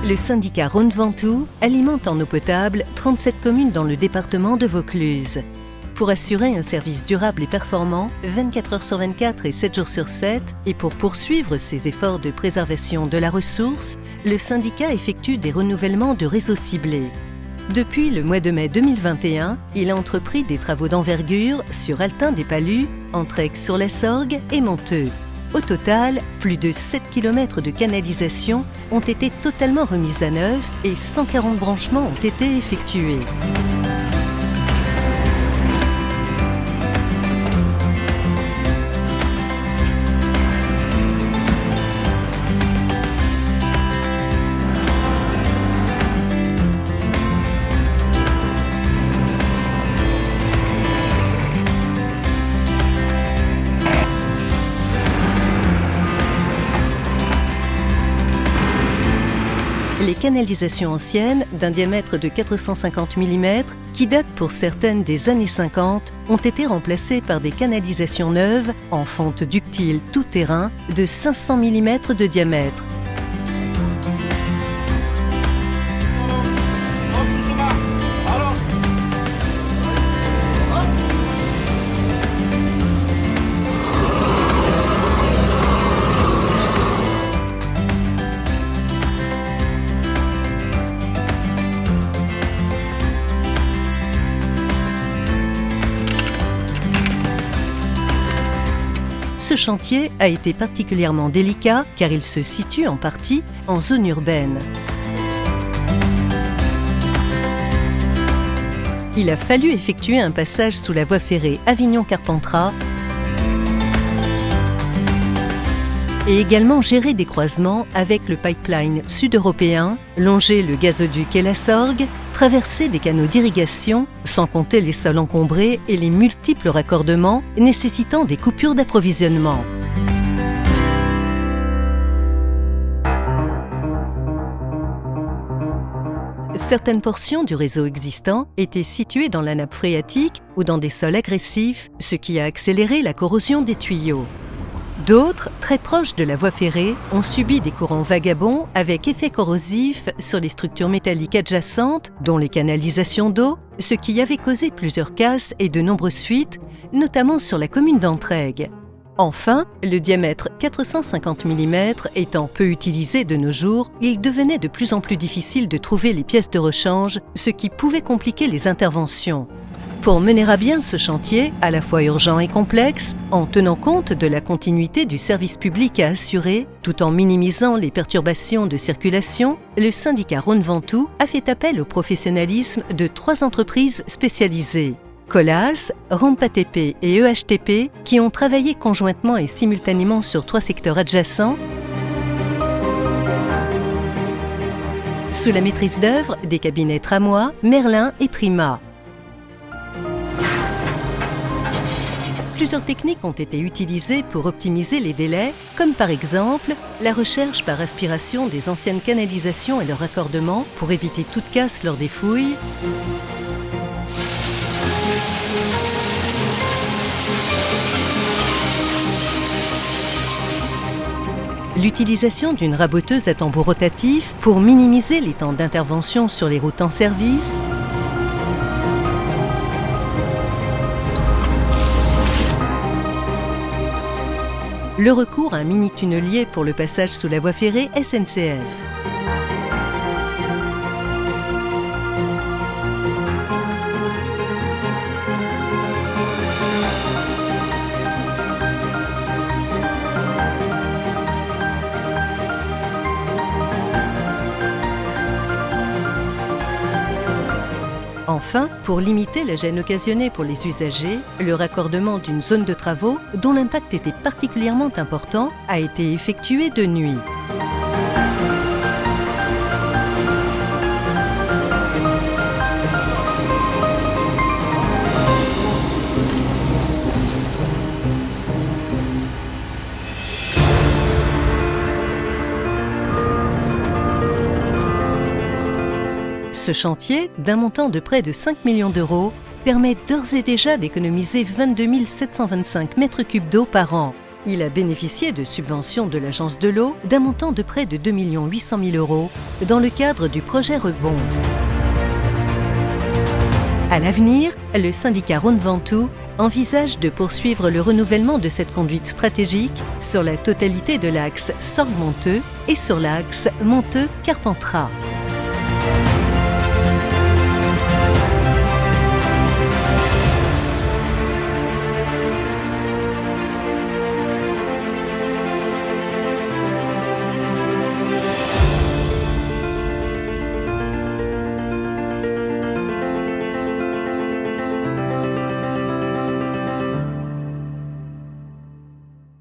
Le syndicat Rhône-Ventoux alimente en eau potable 37 communes dans le département de Vaucluse. Pour assurer un service durable et performant, 24 heures sur 24 et 7 jours sur 7, et pour poursuivre ses efforts de préservation de la ressource, le syndicat effectue des renouvellements de réseaux ciblés. Depuis le mois de mai 2021, il a entrepris des travaux d'envergure sur Altin-des-Palus, entre Aix-sur-la-Sorgue et Monteux. Au total, plus de 7 km de canalisation ont été totalement remises à neuf et 140 branchements ont été effectués. Les canalisations anciennes, d'un diamètre de 450 mm, qui datent pour certaines des années 50, ont été remplacées par des canalisations neuves en fonte ductile tout-terrain de 500 mm de diamètre. Ce chantier a été particulièrement délicat car il se situe en partie en zone urbaine. Il a fallu effectuer un passage sous la voie ferrée Avignon-Carpentras et également gérer des croisements avec le pipeline sud-européen, longer le gazoduc et la Sorgue, traverser des canaux d'irrigation, sans compter les sols encombrés et les multiples raccordements nécessitant des coupures d'approvisionnement. Certaines portions du réseau existant étaient situées dans la nappe phréatique ou dans des sols agressifs, ce qui a accéléré la corrosion des tuyaux. D'autres, très proches de la voie ferrée, ont subi des courants vagabonds avec effet corrosif sur les structures métalliques adjacentes, dont les canalisations d'eau, ce qui avait causé plusieurs casses et de nombreuses fuites, notamment sur la commune d'Entraigues. Enfin, le diamètre 450 mm étant peu utilisé de nos jours, il devenait de plus en plus difficile de trouver les pièces de rechange, ce qui pouvait compliquer les interventions. Pour mener à bien ce chantier, à la fois urgent et complexe, en tenant compte de la continuité du service public à assurer, tout en minimisant les perturbations de circulation, le syndicat Rhône-Ventoux a fait appel au professionnalisme de 3 entreprises spécialisées. Colas, RompATP et EHTP, qui ont travaillé conjointement et simultanément sur 3 secteurs adjacents, sous la maîtrise d'œuvre des cabinets Tramois, Merlin et Prima. Plusieurs techniques ont été utilisées pour optimiser les délais, comme par exemple la recherche par aspiration des anciennes canalisations et leur raccordement pour éviter toute casse lors des fouilles, l'utilisation d'une raboteuse à tambour rotatif pour minimiser les temps d'intervention sur les routes en service, le recours à un mini-tunnelier pour le passage sous la voie ferrée SNCF. Enfin, pour limiter la gêne occasionnée pour les usagers, le raccordement d'une zone de travaux, dont l'impact était particulièrement important, a été effectué de nuit. Ce chantier, d'un montant de près de 5 millions d'euros, permet d'ores et déjà d'économiser 22 725 m3 d'eau par an. Il a bénéficié de subventions de l'Agence de l'eau d'un montant de près de 2 800 000 € dans le cadre du projet Rebond. À l'avenir, le syndicat Rhône-Ventoux envisage de poursuivre le renouvellement de cette conduite stratégique sur la totalité de l'axe Sorgues-Monteux et sur l'axe Monteux-Carpentras.